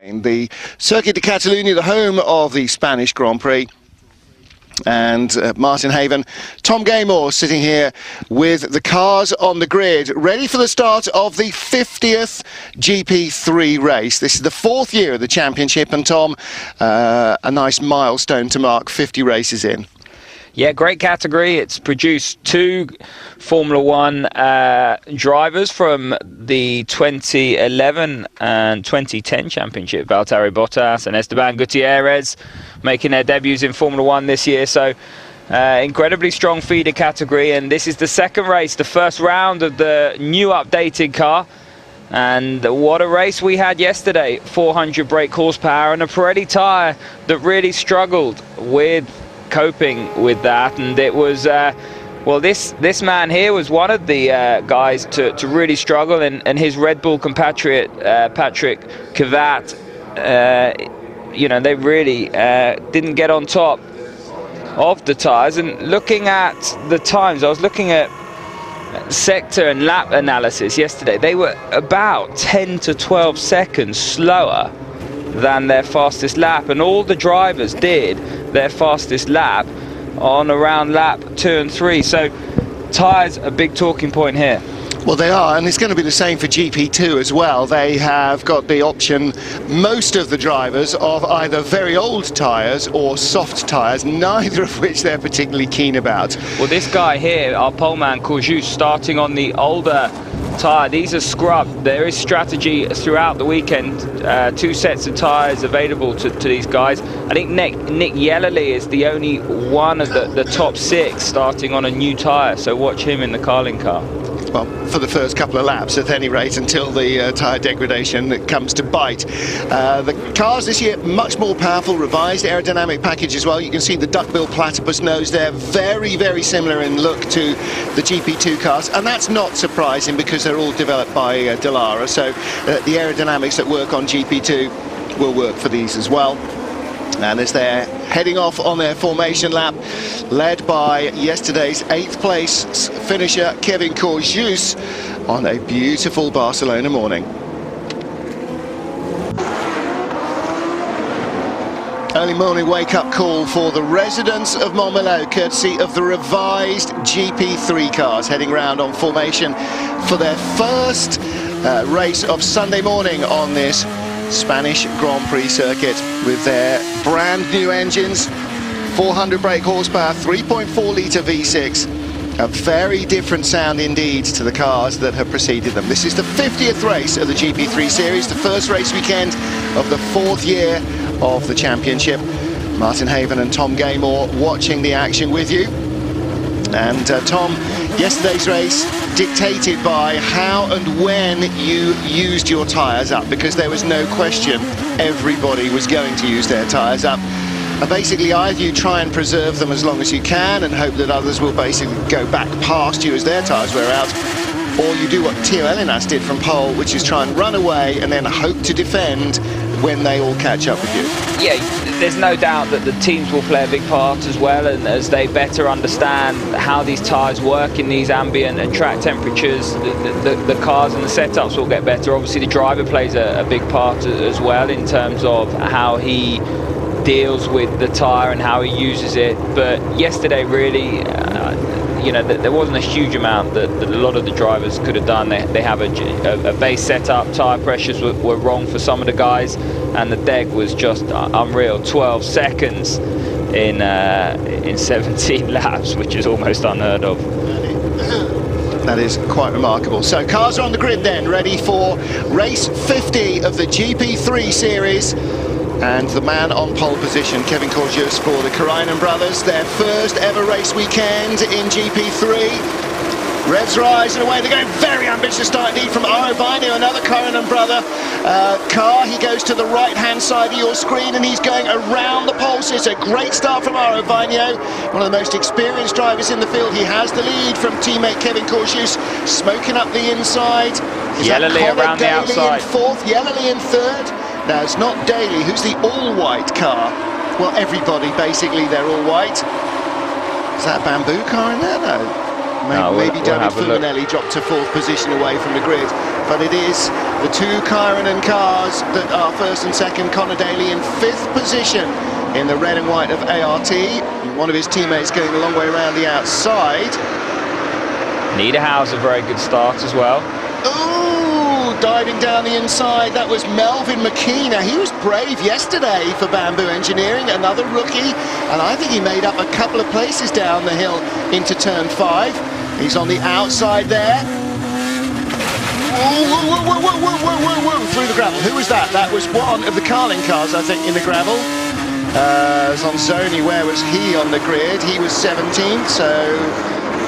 In the Circuit de Catalunya, the home of the Spanish Grand Prix. And Martin Haven, Tom Gaymore sitting here with the cars on the grid, ready for the start of the 50th GP3 race. This is the 4th year of the championship, and Tom, a nice milestone to mark, 50 races in. Yeah, great category. It's produced 2 Formula One drivers from the 2011 and 2010 championship. Valtteri Bottas and Esteban Gutierrez making their debuts in Formula One this year. So incredibly strong feeder category. And this is the second race, the first round of the new updated car. And what a race we had yesterday. 400 brake horsepower and a Pirelli tyre that really struggled with coping with that. And it was well, this man here was one of the guys to really struggle, and his Red Bull compatriot Patrick Kvyat, you know, they really didn't get on top of the tyres. And looking at the times, I was looking at sector and lap analysis yesterday, they were about 10 to 12 seconds slower than their fastest lap, and all the drivers did their fastest lap on around lap 2 and 3. So tyres a big talking point here. Well, they are, and it's going to be the same for GP2 as well. They have got the option, most of the drivers, of either very old tyres or soft tyres, neither of which they're particularly keen about. Well, this guy here, our poleman Courjus, starting on the older tyre. These are scrubbed. There is strategy throughout the weekend. 2 sets of tyres available to these guys. I think Nick Yellerly is the only one of the top 6 starting on a new tyre, so watch him in the Carlin car. Well, for the first couple of laps at any rate, until the tyre degradation comes to bite. The cars this year much more powerful, revised aerodynamic package as well. You can see the duckbill platypus nose there, very similar in look to the GP2 cars, and that's not surprising because they're all developed by Dallara, so the aerodynamics that work on GP2 will work for these as well. And as they're heading off on their formation lap, led by yesterday's 8th place finisher Kevin Courjus on a beautiful Barcelona morning. Early morning wake-up call for the residents of Montmeló, courtesy of the revised GP3 cars, heading round on formation for their first race of Sunday morning on this Spanish Grand Prix circuit with their brand new engines, 400 brake horsepower, 3.4 litre V6, a very different sound indeed to the cars that have preceded them. This is the 50th race of the GP3 series, the first race weekend of the 4th year of the championship. Martin Haven and Tom Gaymore watching the action with you. And Tom, yesterday's race dictated by how and when you used your tyres up, because there was no question everybody was going to use their tyres up. And basically either you try and preserve them as long as you can and hope that others will basically go back past you as their tyres wear out, or you do what Theo Elinas did from pole, which is try and run away and then hope to defend when they all catch up with you. Yeah, there's no doubt that the teams will play a big part as well, and as they better understand how these tyres work in these ambient and track temperatures, the cars and the setups will get better. Obviously the driver plays a big part as well in terms of how he deals with the tyre and how he uses it. But yesterday really, you know, there wasn't a huge amount that a lot of the drivers could have done. They have a base setup, tyre pressures were wrong for some of the guys, and the deg was just unreal. 12 seconds in 17 laps, which is almost unheard of. That is quite remarkable. So cars are on the grid then, ready for race 50 of the GP3 series. And the man on pole position, Kevin Courjus for the Karainen brothers, their first ever race weekend in GP3. Revs rise and away, they're going. Very ambitious start indeed from Arovino, another Karainen brother car. He goes to the right-hand side of your screen and he's going around the pole. So it's a great start from Arovino, one of the most experienced drivers in the field. He has the lead from teammate Kevin Courjus, smoking up the inside. Yellerly around the outside. In 4th, Yellerly in 3rd. Now, it's not Daly, who's the all-white car. Well, everybody, basically, they're all white. Is that a bamboo car in there? No. Maybe David Fulminelli dropped to 4th position away from the grid. But it is The two Kyronen cars that are first and second, Connor Daly in 5th position in the red and white of ART. One of his teammates going a long way around the outside. Niederhauser, a very good start as well. Ooh, diving down the inside, that was Melvin McKee. Now, he was brave yesterday for Bamboo Engineering, another rookie, and I think he made up a couple of places down the hill into turn 5. He's on the outside there. Whoa, through the gravel. Who was that? That was one of the Carlin cars, I think, in the gravel. Zonzoni, where was he on the grid? He was 17th, so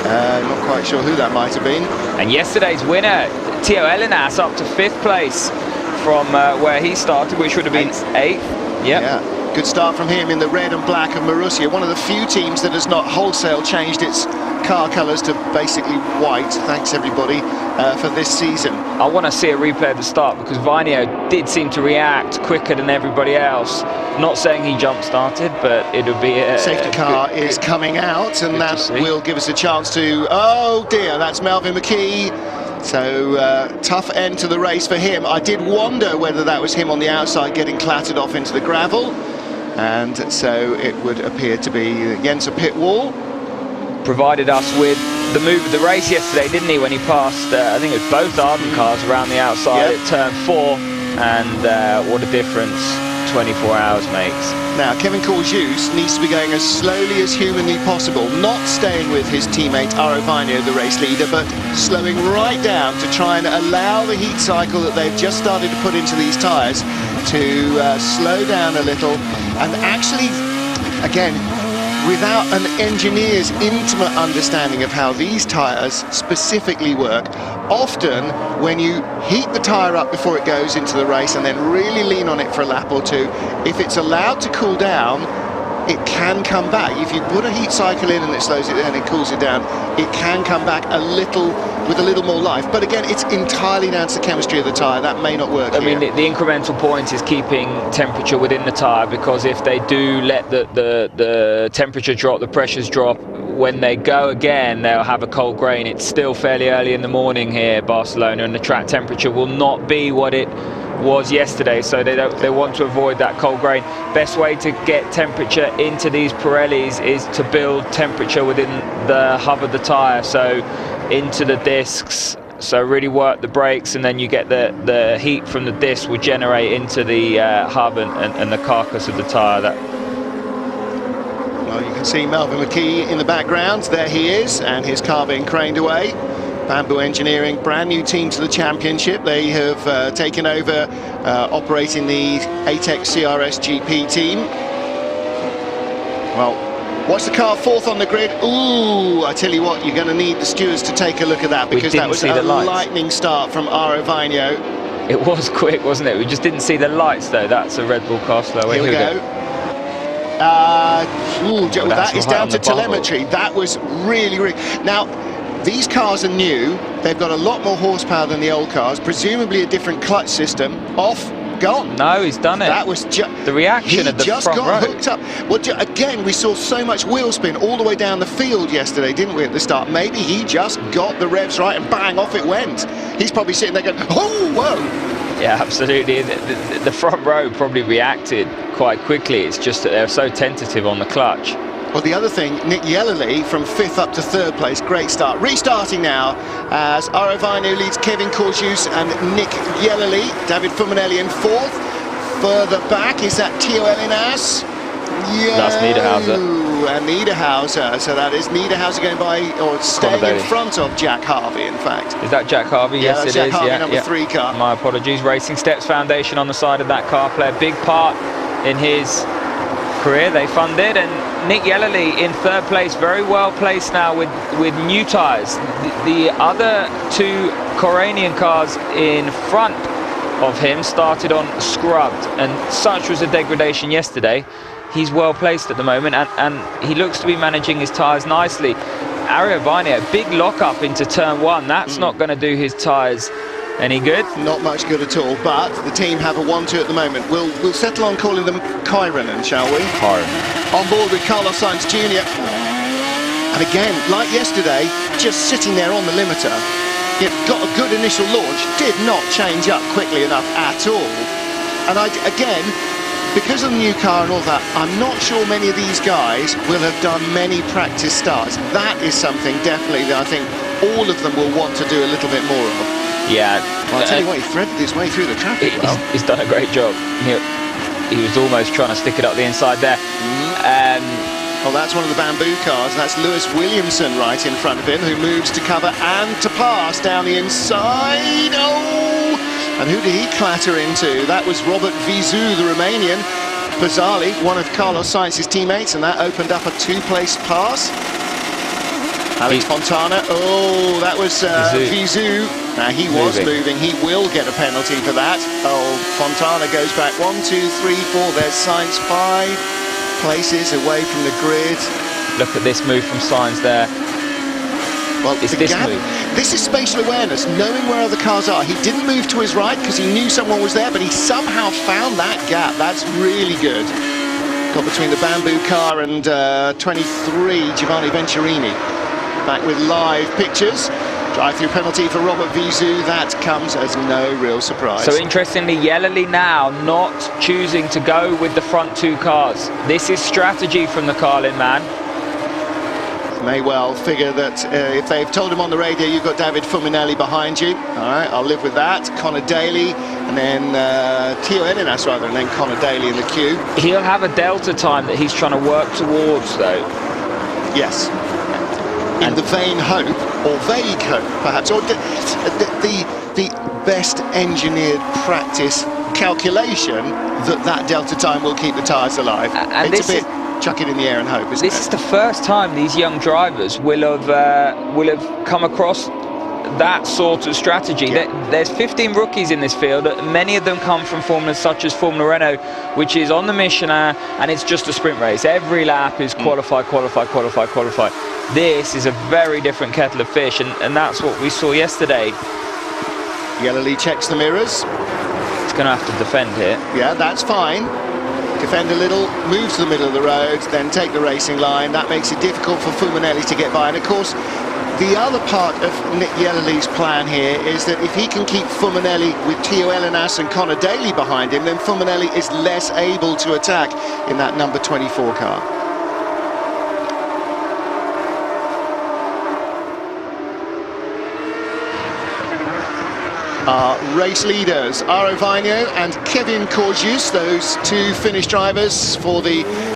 not quite sure who that might have been. And yesterday's winner, Theo Elinas, up to 5th place from where he started, which would have been 8th. Yep. Yeah, good start from him in the red and black of Marussia, one of the few teams that has not wholesale changed its car colours to basically white. Thanks everybody for this season. I want to see a replay of the start because Vainio did seem to react quicker than everybody else. Not saying he jump started, but it'll be a safety car is coming out, and that will give us a chance to, oh dear, that's Melvin McKee. So tough end to the race for him. I did wonder whether that was him on the outside getting clattered off into the gravel, and so it would appear to be Jens pit wall. Provided us with the move of the race yesterday, didn't he, when he passed, I think it was both Arden cars around the outside at turn 4, and what a difference 24 hours makes. Now, Kevin Courjus needs to be going as slowly as humanly possible, not staying with his teammate Aro Vainio, the race leader, but slowing right down to try and allow the heat cycle that they've just started to put into these tyres to slow down a little, and actually, again, without an engineer's intimate understanding of how these tyres specifically work, often when you heat the tyre up before it goes into the race and then really lean on it for a lap or two, if it's allowed to cool down, it can come back. If you put a heat cycle in and it slows it down and it cools it down, it can come back a little, with a little more life. But again, it's entirely down to the chemistry of the tyre. That may not work. I mean, the incremental point is keeping temperature within the tyre, because if they do let the temperature drop, the pressures drop, when they go again, they'll have a cold grain. It's still fairly early in the morning here, Barcelona, and the track temperature will not be what it was yesterday, so they want to avoid that cold grain. Best way to get temperature into these Pirellis is to build temperature within the hub of the tyre, so into the discs, so really work the brakes, and then you get the heat from the disc will generate into the hub and the carcass of the tyre. Well, you can see Melvin McKee in the background. There he is, and his car being craned away. Bamboo Engineering, brand new team to the championship. They have taken over operating the ATEX CRS GP team. Well, watch the car 4th on the grid. Ooh, I tell you what, you're going to need the stewards to take a look at that, because that was a lightning start from Aro Vainio. It was quick, wasn't it? We just didn't see the lights, though. That's a Red Bull car slow. Here we go. That is down to telemetry. That was really. Now, these cars are new. They've got a lot more horsepower than the old cars, presumably a different clutch system. Off, gone. No, he's done it. That was the reaction of the front row. He just got hooked up. Well, again, we saw so much wheel spin all the way down the field yesterday, didn't we, at the start? Maybe he just got the revs right and bang, off it went. He's probably sitting there going, oh, whoa. Yeah, absolutely. The front row probably reacted quite quickly. It's just that they're so tentative on the clutch. Well, the other thing, Nick Yellerly from 5th up to 3rd place. Great start. Restarting now as Aro Vainio leads Kevin Courjus and Nick Yellerly. David Fumanelli in 4th. Further back is that Theo Elinas. Yeah. That's Niederhauser. And Niederhauser. So that is Niederhauser going by, or staying in front of Jack Harvey, in fact. Is that Jack Harvey? Yeah, yes, it Jack is. Harvey, number 3 car. My apologies. Racing Steps Foundation on the side of that car play a big part in his career. They funded, and Nick Yellerly in 3rd place, very well placed now with new tyres. The other 2 Koranian cars in front of him started on scrubbed, and such was the degradation yesterday. He's well placed at the moment, and he looks to be managing his tyres nicely. Aro Vainio, big lock up into turn 1. That's not going to do his tyres any good. Not much good at all, but the team have a 1-2 at the moment. We'll settle on calling them Kyronen, shall we? Kyronen. On board with Carlos Sainz Jr. And again, like yesterday, just sitting there on the limiter. It got a good initial launch, did not change up quickly enough at all. And again, because of the new car and all that, I'm not sure many of these guys will have done many practice starts. That is something definitely that I think all of them will want to do a little bit more of. Yeah. Well, I'll tell you what, he threaded his way through the traffic well. He's done a great job. He was almost trying to stick it up the inside there. Well, that's one of the bamboo cars. That's Lewis Williamson right in front of him, who moves to cover and to pass down the inside. Oh! And who did he clatter into? That was Robert Vizou, the Romanian. Bizarrely, one of Carlos Sainz's teammates, and that opened up a two-place pass. Alex Fontana. Oh, that was Vizou. Now, he was moving. He will get a penalty for that. Oh, Fontana goes back 1, 2, 3, 4. There's Sainz 5 places away from the grid. Look at this move from Sainz there. Well, it's this move. This is spatial awareness, knowing where other cars are. He didn't move to his right because he knew someone was there, but he somehow found that gap. That's really good. Got between the bamboo car and 23, Giovanni Venturini. Back with live pictures. Drive-through penalty for Robert Vizou. That comes as no real surprise. So interestingly, Yellerly now not choosing to go with the front two cars. This is strategy from the Carlin man. May well figure that if they've told him on the radio, you've got David Fuminelli behind you. All right, I'll live with that. Connor Daly, and then Theo Elinas rather, and then Connor Daly in the queue. He'll have a delta time that he's trying to work towards, though. Yes. In the vain hope, or vague hope, perhaps, or the best engineered practice calculation that delta time will keep the tyres alive. And it's a bit chuck it in the air and hope, isn't it? This is the first time these young drivers will have come across that sort of strategy. Yeah. There's 15 rookies in this field. Many of them come from formulas such as Formula Renault, which is on the Michelin, and it's just a sprint race. Every lap is qualify, qualify, qualify, qualify. This is a very different kettle of fish, and that's what we saw yesterday. Yellerly checks the mirrors. He's going to have to defend here. Yeah, that's fine. Defend a little, move to the middle of the road, then take the racing line. That makes it difficult for Fuminelli to get by. And of course, the other part of Nick Yellerly's plan here is that if he can keep Fuminelli with Theo Elinas and Connor Daly behind him, then Fuminelli is less able to attack in that number 24 car. Our race leaders, Aro Vainio and Kevin Corjus, those two Finnish drivers for the